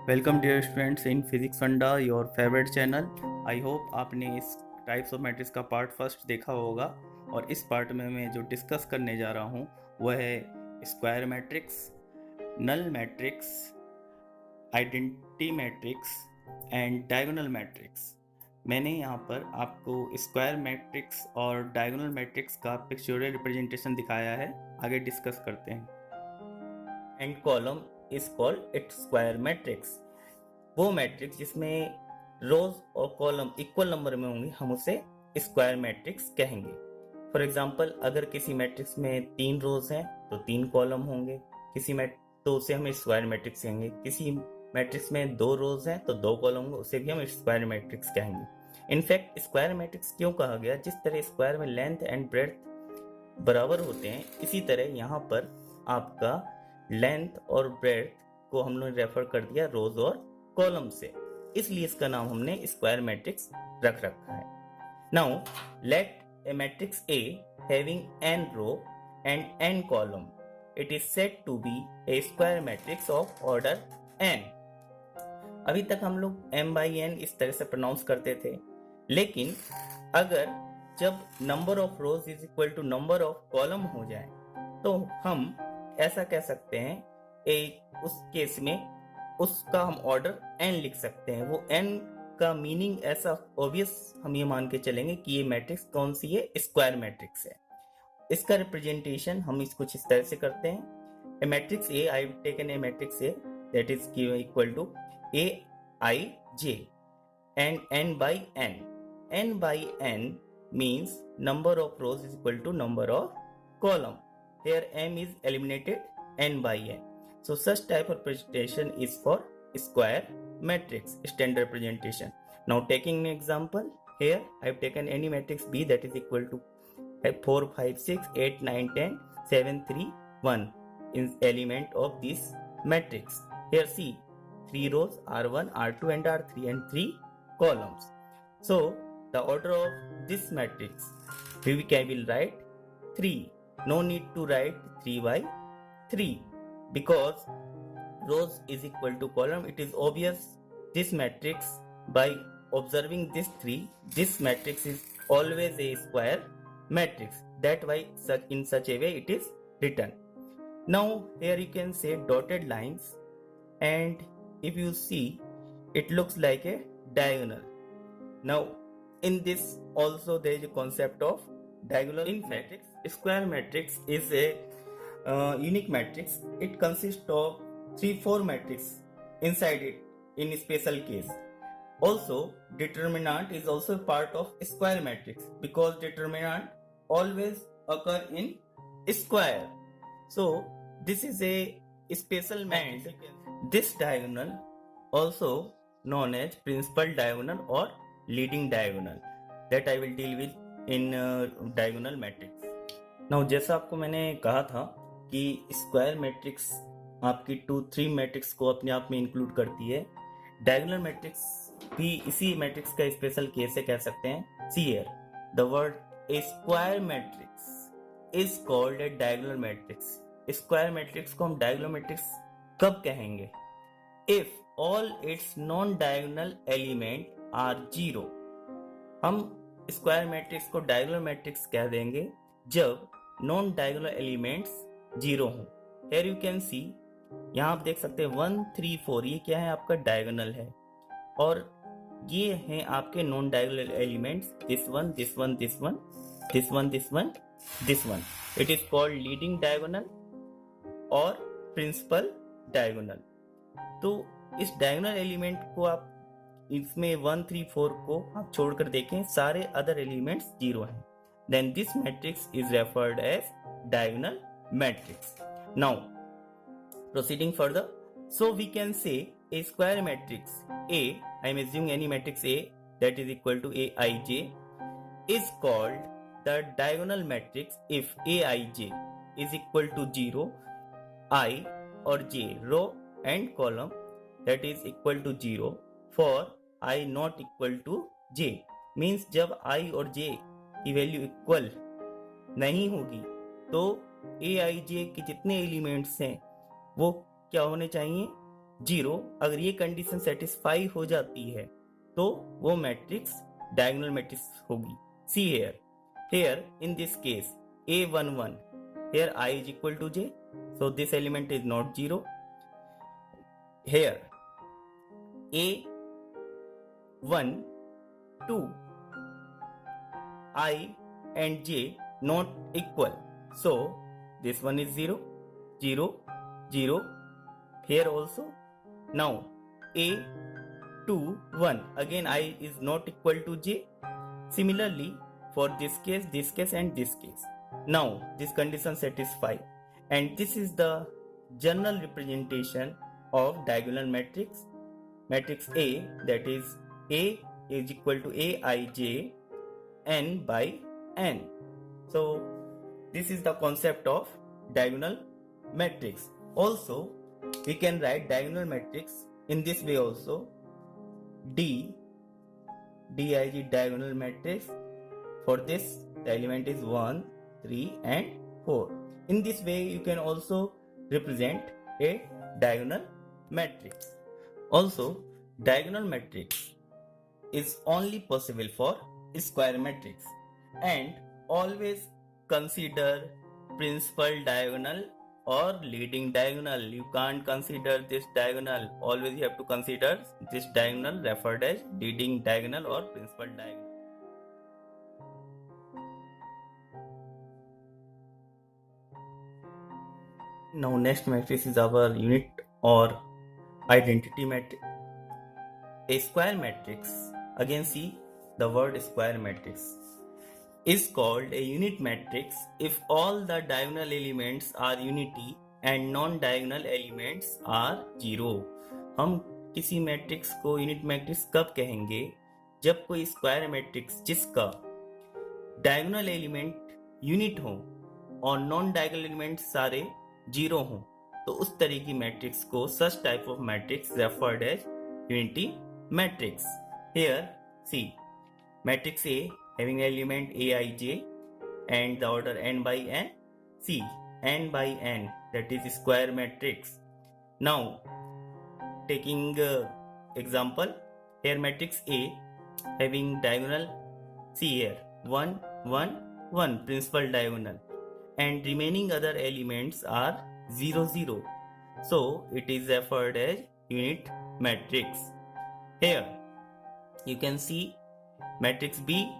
Welcome dear students in physics funda your favourite channel. I hope आपने इस types of matrix का part first देखा होगा और इस पार्ट में मैं जो डिस्कस करने जा रहा हूँ वह है square matrix, null matrix, identity matrix and diagonal matrix. मैंने यहाँ पर आपको स्क्वायर मैट्रिक्स और डायगोनल मैट्रिक्स का पिक्चोरियल रिप्रेजेंटेशन दिखाया है। आगे डिस्कस करते हैं। And column is called it square matrix. वो मैट्रिक्स जिसमें रोज और कॉलम इक्वल नंबर में होंगे हम उसे स्क्वायर मैट्रिक्स कहेंगे। फॉर एग्जांपल, अगर किसी मैट्रिक्स में 3 रोज हैं तो 3 कॉलम होंगे, तो उसे हम स्क्वायर मैट्रिक्स कहेंगे। किसी मैट्रिक्स में 2 रोज हैं तो 2 कॉलम होंगे, उसे भी हम स्क्वायर मैट्रिक्स कहेंगे। इनफैक्ट स्क्वायर मैट्रिक्स क्यों कहा गया? जिस तरह स्क्वायर में लेंथ एंड ब्रेड्थ बराबर होते हैं, इसी तरह यहाँ पर आपका लेंथ और ब्रेड्थ को हम लोग रेफर कर दिया रोज और कॉलम से, इसलिए इसका नाम हमने स्क्वायर मैट्रिक्स रख रखा है। Now let a matrix A having n row and n column, it is said to be a square matrix of order n। अभी तक हम लोग m/n इस तरह से प्रोनाउंस करते थे, लेकिन अगर जब number of rows is equal to number of column हो जाए तो हम ऐसा कह सकते हैं, उस केस में उसका हम ऑर्डर n लिख सकते हैं। वो n का मीनिंग ऐसा ऑब्वियस हम ये मान के चलेंगे कि ये मैट्रिक्स कौन सी है, स्क्वायर मैट्रिक्स है। इसका रिप्रेजेंटेशन हम इस कुछ इस तरह से करते हैं। A matrix a, I have taken a matrix a that is equal to a I j and n by n. n by n means number of rows is equal to number of column. Here m is eliminated n by n. So such type of representation is for square matrix, standard representation. Now taking an example, here I have taken any matrix B that is equal to 4, 5, 6, 8, 9, 10, 7, 3, 1 is element of this matrix. Here see 3 rows R1, R2 and R3 and 3 columns. So the order of this matrix we will write 3. No need to write 3 by 3 because rows is equal to column. It is obvious this matrix, by observing this 3, this matrix is always a square matrix. That why in such a way it is written. Now here you can say dotted lines, and if you see it looks like a diagonal. Now in this also there is a concept of diagonal in matrix. Square matrix is a unique matrix. It consists of 3-4 matrices inside it in a special case. Also determinant is also part of square matrix because determinant always occur in square. So this is a special matrix. This diagonal also known as principal diagonal or leading diagonal, that I will deal with in diagonal matrix. Now जैसा आपको मैंने कहा था कि square matrix आपकी 2-3 matrix को अपने आप में इंक्लूड करती है, डायगोनल मैट्रिक्स भी इसी मैट्रिक्स का स्पेशल केस है, कह सकते हैं। See here the word a square matrix is called a diagonal matrix. Square matrix को हम डायगोनल मैट्रिक्स कब कहेंगे? If all its non diagonal element are 0। हम स्क्वायर मैट्रिक्स को डायगोनल मैट्रिक्स कह देंगे जब नॉन डायगोनल एलिमेंट्स 0 हों। हियर यू कैन सी, यहाँ आप देख सकते हैं 1, 3, 4 ये क्या है, आपका डायगोनल है, और ये हैं आपके non diagonal elements, this one, this one, this one, this one, this one, this one. It is called leading diagonal और प्रिंसिपल डायगोनल। तो इस डायगोनल एलिमेंट को आप इसमें 1, 3, 4 को आप छोड़कर देखें, सारे अदर एलिमेंट्स 0 हैं, then this matrix is referred as diagonal matrix. Now proceeding further, so we can say a square matrix A, I am assuming any matrix A that is equal to Aij, is called the diagonal matrix if Aij is equal to 0, I or j row and column that is equal to 0 for I not equal to j, means जब I और j की value equal नहीं होगी तो ए आई जे के जितने elements हैं वो क्या होने चाहिए, 0, अगर ये कंडीशन सेटिस्फाई हो जाती है तो वो मैट्रिक्स डायगोनल मैट्रिक्स होगी. सी here in this case A11, here I is equal to j, so this element is not 0. Here A1, 2, I and j not equal, so this one is 0, 0, 0. Here also. Now A2, 1, again I is not equal to j. Similarly, for this case and this case. Now this condition satisfy, and this is the general representation of diagonal matrix. Matrix A, that is A is equal to Aij n by n. So this is the concept of diagonal matrix. Also, we can write diagonal matrix in this way also. Dig diagonal matrix. For this, the element is 1, 3 and 4. In this way, you can also represent a diagonal matrix. Also, diagonal matrix is only possible for square matrix, and always consider principal diagonal or leading diagonal. You can't consider this diagonal. Always you have to consider this diagonal referred as leading diagonal or principal diagonal. Now next matrix is our unit or identity matrix. A square matrix, again see the word square matrix, is called a unit matrix if all the diagonal elements are unity and non-diagonal elements are 0. हम किसी matrix को unit matrix कब कहेंगे? जब कोई square matrix जिसका diagonal element unit हो और नॉन डायगोनल एलिमेंट सारे 0 हो, तो उस तरह की मैट्रिक्स को such type of matrix referred as unity matrix. Here see matrix A having element Aij and the order n by n. See n by n, that is square matrix. Now taking example, here matrix A having diagonal, see here 1, 1, 1 principal diagonal, and remaining other elements are 0, 0. So it is referred as unit matrix. Here you can see matrix B,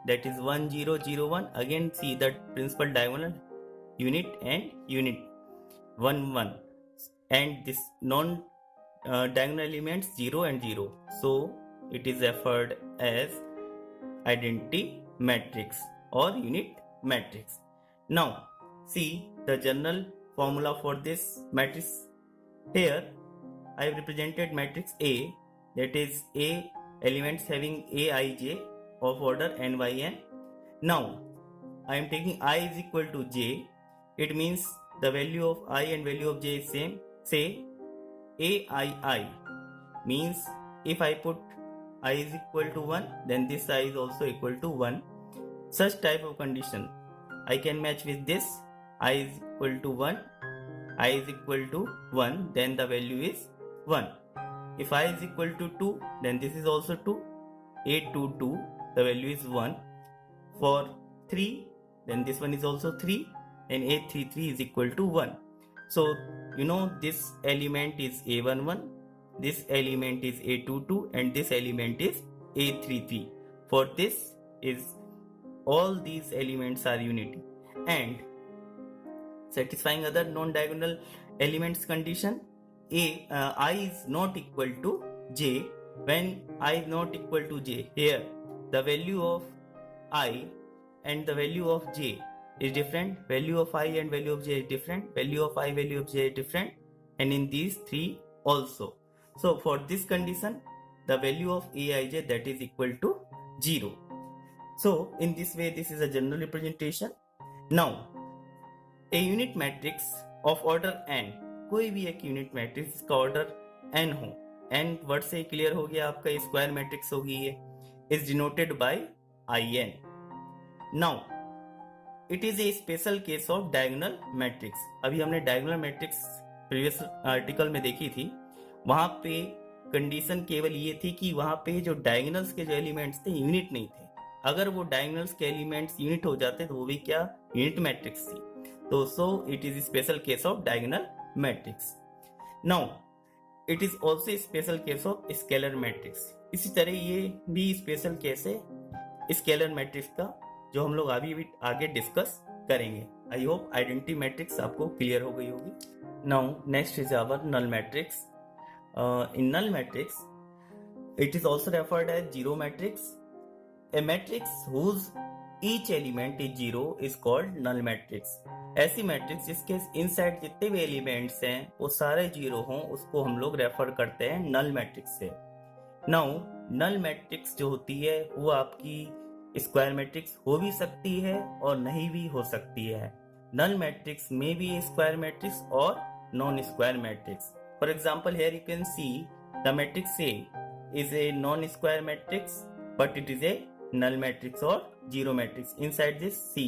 that is 1, 0, 0, 1. Again see that principal diagonal unit and unit 1, 1, and this non diagonal elements 0 and 0. So it is referred as identity matrix or unit matrix. Now see the general formula for this matrix. Here I have represented matrix A, that is A elements having Aij of order n by n. Now I am taking I is equal to j. It means the value of I and value of j is same. Say Aii means if I put I is equal to 1, then this I is also equal to 1. Such type of condition I can match with this. I is equal to 1, I is equal to 1, then the value is 1. If I is equal to 2, then this is also 2. A22, the value is 1. For 3, then this one is also 3, and A33 is equal to 1. So you know this element is A11, this element is A22, and this element is A33. For this is all these elements are unity, and satisfying other non-diagonal elements condition, I is not equal to j. When I is not equal to j, here the value of I and the value of j is different, value of I and value of j is different, value of I, value of j is different, and in these three also. So for this condition, the value of Aij, that is equal to 0. So in this way, this is a general representation. Now a unit matrix of order n, कोई भी एक unit matrix का order n हो, n word से clear हो गया आपका, square matrix होगी ये, is denoted by in. Now it is a special case of diagonal matrix. अभी हमने diagonal matrix प्रीवियस आर्टिकल में देखी थी, वहां पे कंडीशन केवल ये थी कि वहां पे जो डायगोनल्स के जो एलिमेंट्स थे यूनिट नहीं थे। अगर वो डायगोनल्स के एलिमेंट्स यूनिट हो जाते तो वो भी क्या यूनिट मैट्रिक्स थी। तो so it is special case of diagonal matrix. Now it is also special case of scalar matrix. इसी तरह ये भी स्पेशल केस है स्केलर मैट्रिक्स का, जो हम लोग अभी भी आगे डिस्कस करेंगे। आई होप आइडेंटिटी मैट्रिक्स आपको क्लियर हो गई होगी। Now next is our null matrix. In null matrix, it is also referred as zero matrix. A matrix whose each element is zero is called null matrix. ऐसी matrix जिसके inside जितने भी elements हैं वो सारे जीरो हों, उसको हम लोग रेफर करते हैं नल मैट्रिक्स से। नाउ नल मैट्रिक्स जो होती है वो आपकी स्क्वायर मैट्रिक्स हो भी सकती है और नहीं भी हो सकती है। नल मैट्रिक्स में भी स्क्वायर मैट्रिक्स और non square matrix. For example, here you can see the matrix A is a non-square matrix, but it is a null matrix or zero matrix. Inside this C,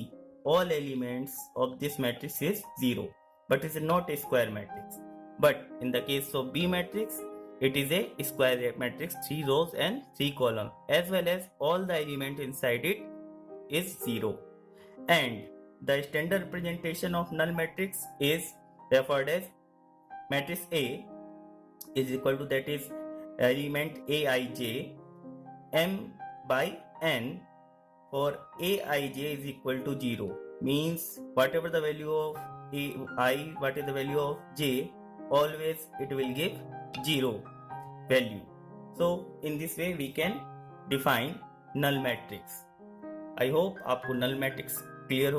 all elements of this matrix is zero, but it is not a square matrix. But in the case of B matrix, it is a square matrix, 3 rows and 3 columns, as well as all the element inside it is zero. And the standard representation of null matrix is referred as matrix A is equal to, that is element Aij m by n, for Aij is equal to 0, means whatever the value of I, what is the value of j, always it will give 0 value. So in this way we can define null matrix. I hope आपको null matrix clear